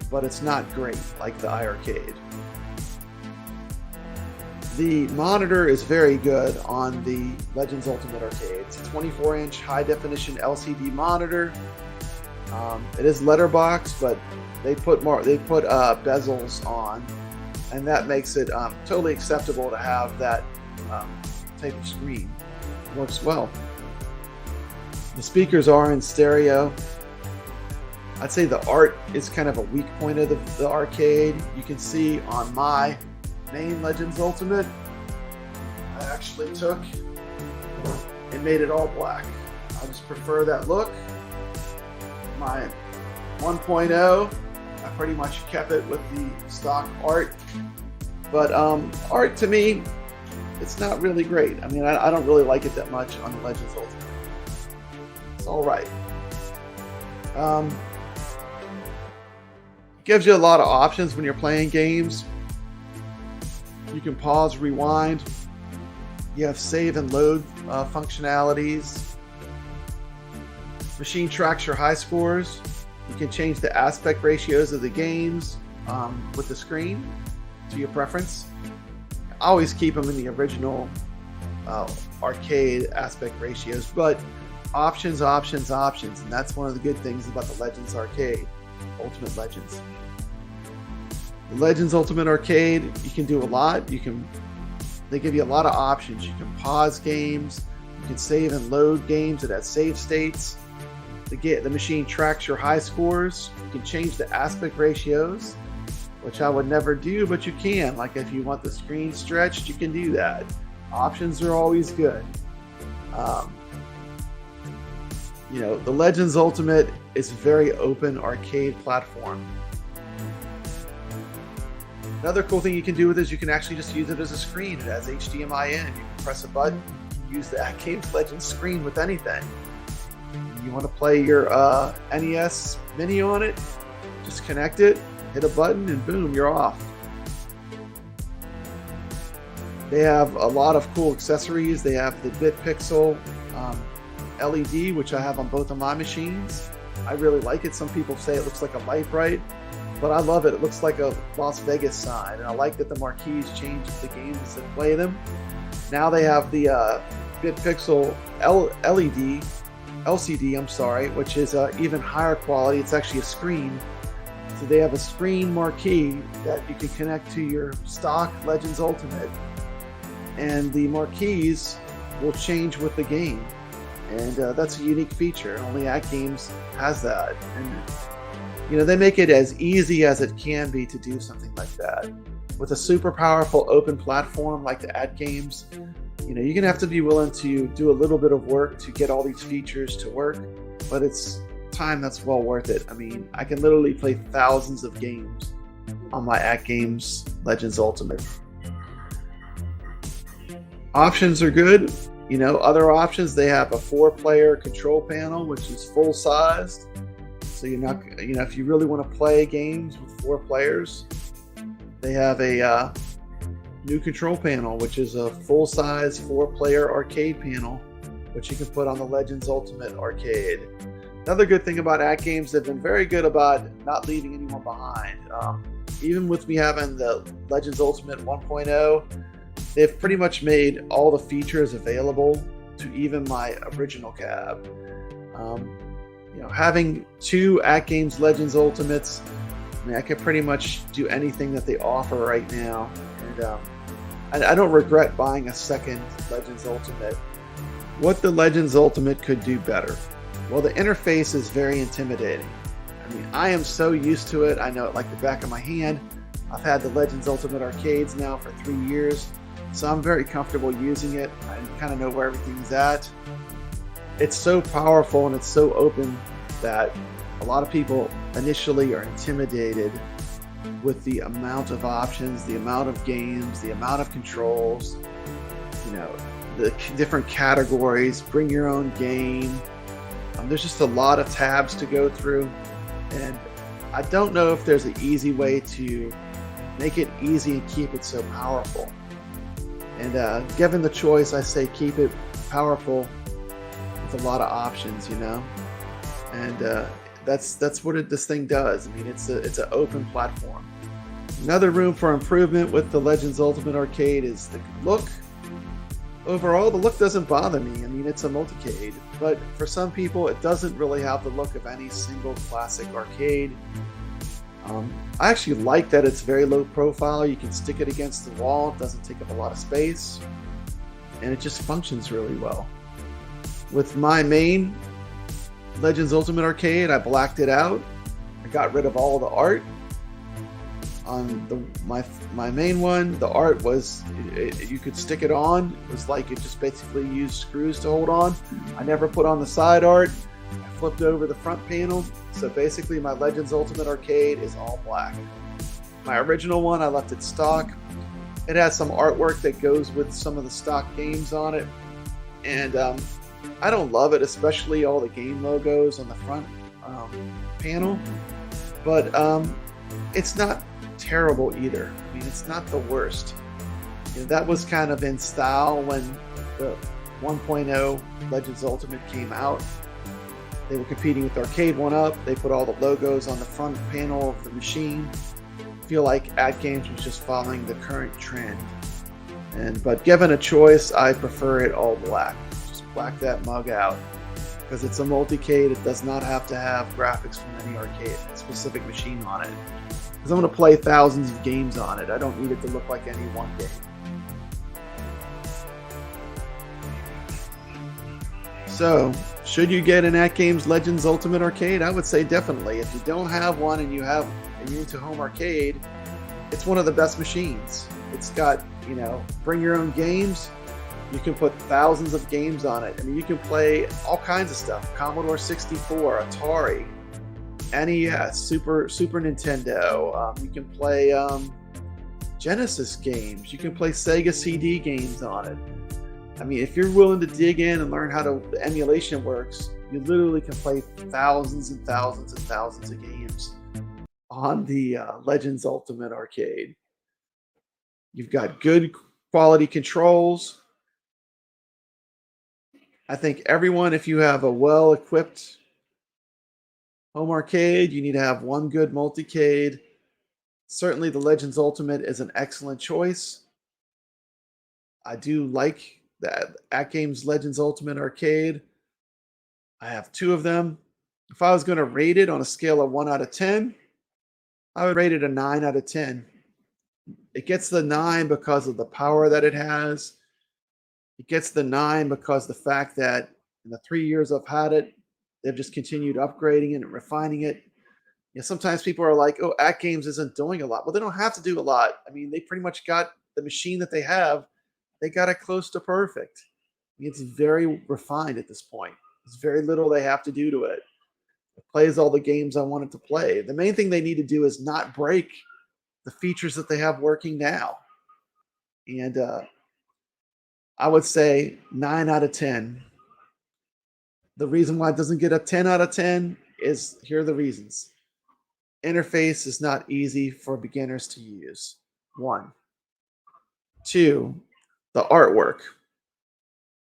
but it's not great like the iArcade. The monitor is very good on the Legends Ultimate Arcade. It's a 24-inch high-definition LCD monitor. It is letterbox, but they put bezels on, and that makes it totally acceptable to have that type of screen. It works well. The speakers are in stereo. I'd say the art is kind of a weak point of the arcade. You can see on my main Legends Ultimate, I actually took and made it all black. I just prefer that look. My 1.0, I pretty much kept it with the stock art. But art to me, it's not really great. I mean, I don't really like it that much on the Legends Ultimate. It's all right. Gives you a lot of options when you're playing games. You can pause, rewind. You have save and load functionalities. Machine tracks your high scores. You can change the aspect ratios of the games with the screen to your preference. I always keep them in the original arcade aspect ratios, but options, and that's one of the good things about the Legends Arcade, Ultimate Legends. The Legends Ultimate Arcade, you can do a lot. They give you a lot of options. You can pause games, you can save and load games. It has save states. The machine tracks your high scores. You can change the aspect ratios, which I would never do, but you can. Like if you want the screen stretched, you can do that. Options are always good. You know, the Legends Ultimate is a very open arcade platform. Another cool thing you can do with it is you can actually just use it as a screen. It has HDMI in. You can press a button, use the AtGames Legends screen with anything. You want to play your NES Mini on it, just connect it, hit a button, and boom, you're off. They have a lot of cool accessories. They have the BitPixel LED, which I have on both of my machines. I really like it. Some people say it looks like a light bright, but I love it. It looks like a Las Vegas sign, and I like that the marquees change the games that play them. Now they have the BitPixel LCD, I'm sorry, which is even higher quality. It's actually a screen. So they have a screen marquee that you can connect to your stock Legends Ultimate, and the marquees will change with the game. And that's a unique feature. Only AtGames has that. And you know, they make it as easy as it can be to do something like that. With a super powerful open platform like the AtGames, you know, you're gonna have to be willing to do a little bit of work to get all these features to work, but it's time that's well worth it. I mean, I can literally play thousands of games on my AtGames Legends Ultimate. Options are good. You know, other options, they have a 4-player control panel, which is full-sized. So you're not, you know, if you really want to play games with 4 players, they have a new control panel, which is a full-size 4-player arcade panel, which you can put on the Legends Ultimate Arcade. Another good thing about AtGames, they've been very good about not leaving anyone behind. Even with me having the Legends Ultimate 1.0, they've pretty much made all the features available to even my original cab. You know, having 2 AtGames Legends Ultimates, I mean, I can pretty much do anything that they offer right now. And I don't regret buying a second Legends Ultimate. What the Legends Ultimate could do better? Well, the interface is very intimidating. I mean, I am so used to it. I know it like the back of my hand. I've had the Legends Ultimate arcades now for 3 years. So I'm very comfortable using it. I kind of know where everything's at. It's so powerful and it's so open that a lot of people initially are intimidated with the amount of options, the amount of games, the amount of controls, you know, the different categories, bring your own game. There's just a lot of tabs to go through. And I don't know if there's an easy way to make it easy and keep it so powerful. And given the choice, I say keep it powerful with a lot of options, you know. And that's what this thing does. I mean, it's an open platform. Another room for improvement with the Legends Ultimate Arcade is the look. Overall, the look doesn't bother me. I mean, it's a multicade, but for some people, it doesn't really have the look of any single classic arcade. I actually like that it's very low profile. You can stick it against the wall. It doesn't take up a lot of space. And it just functions really well. With my main Legends Ultimate Arcade, I blacked it out. I got rid of all the art. On my main one, the art was, you could stick it on. It was like it just basically used screws to hold on. I never put on the side art. I flipped over the front panel. So basically my Legends Ultimate Arcade is all black. My original one, I left it stock. It has some artwork that goes with some of the stock games on it. And I don't love it, especially all the game logos on the front panel. But it's not terrible either. I mean, it's not the worst. You know, that was kind of in style when the 1.0 Legends Ultimate came out. They were competing with Arcade 1-Up. They put all the logos on the front panel of the machine. I feel like AtGames was just following the current trend. But given a choice, I prefer it all black. Just black that mug out. Because it's a multicade, it does not have to have graphics from any arcade, specific machine on it. Because I'm going to play thousands of games on it. I don't need it to look like any one game. So, should you get an AtGames Legends Ultimate Arcade? I would say definitely. If you don't have one and you're into home arcade, it's one of the best machines. It's got, you know, bring your own games. You can put thousands of games on it. I mean, you can play all kinds of stuff. Commodore 64, Atari, NES, Super Nintendo. You can play Genesis games. You can play Sega CD games on it. I mean, if you're willing to dig in and learn how the emulation works, you literally can play thousands and thousands and thousands of games on the Legends Ultimate Arcade. You've got good quality controls. I think everyone, if you have a well-equipped home arcade, you need to have one good multicade. Certainly the Legends Ultimate is an excellent choice. I do like the AtGames Legends Ultimate Arcade. I have 2 of them. If I was going to rate it on a scale of 1 out of 10, I would rate it a 9 out of 10. It gets the 9 because of the power that it has. It gets the 9 because the fact that in the 3 years I've had it, they've just continued upgrading it and refining it. You know, sometimes people are like, oh, AtGames isn't doing a lot. Well, they don't have to do a lot. I mean, they pretty much got the machine that they have. They got it close to perfect. I mean, it's very refined at this point. There's very little they have to do to it. It plays all the games I want it to play. The main thing they need to do is not break the features that they have working now. And I would say 9 out of 10. The reason why it doesn't get a 10 out of 10 is, here are the reasons. Interface is not easy for beginners to use. 1. 2, the artwork.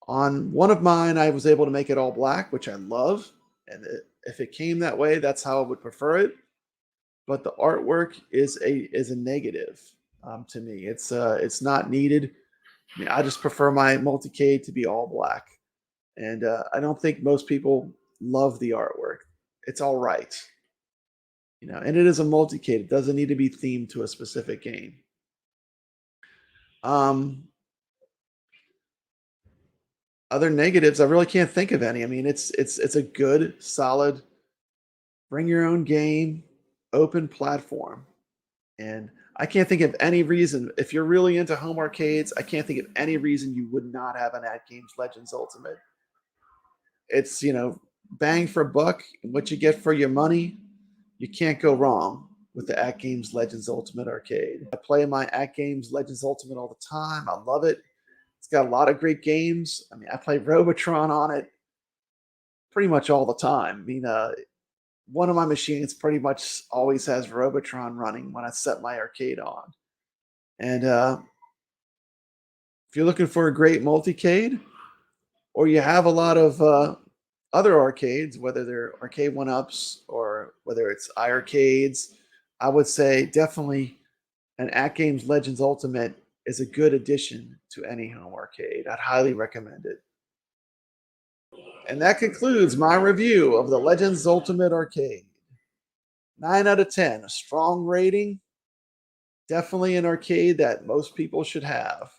On one of mine, I was able to make it all black, which I love. And if it came that way, that's how I would prefer it. But the artwork is a negative to me. It's not needed. I mean, I just prefer my multicade to be all black. And I don't think most people love the artwork. It's all right. You know, and it is a multicade. It doesn't need to be themed to a specific game. Other negatives, I really can't think of any. I mean, it's a good, solid, bring your own game, open platform. And I can't think of any reason, if you're really into home arcades, I can't think of any reason you would not have an AtGames Legends Ultimate. It's, you know, bang for buck, and what you get for your money, you can't go wrong with the AtGames Legends Ultimate Arcade. I play my AtGames Legends Ultimate all the time. I love it. It's got a lot of great games. I mean, I play Robotron on it pretty much all the time. I mean, one of my machines pretty much always has Robotron running when I set my arcade on. And if you're looking for a great multicade, or you have a lot of other arcades, whether they're arcade one-ups or whether it's iArcades, I would say definitely an AtGames Legends Ultimate is a good addition to any home arcade. I'd highly recommend it. And that concludes my review of the Legends Ultimate Arcade. 9 out of 10, a strong rating. Definitely an arcade that most people should have.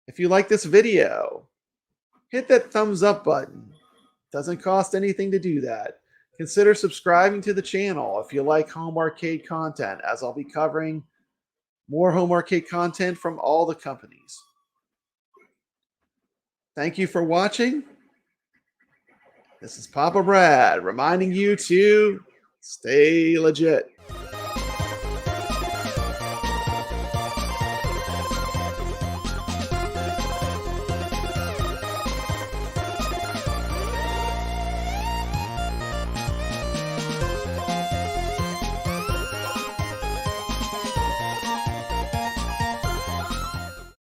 If you like this video, hit that thumbs up button. Doesn't cost anything to do that. Consider subscribing to the channel if you like home arcade content, as I'll be covering more home arcade content from all the companies. Thank you for watching. This is Papa Brad reminding you to stay legit.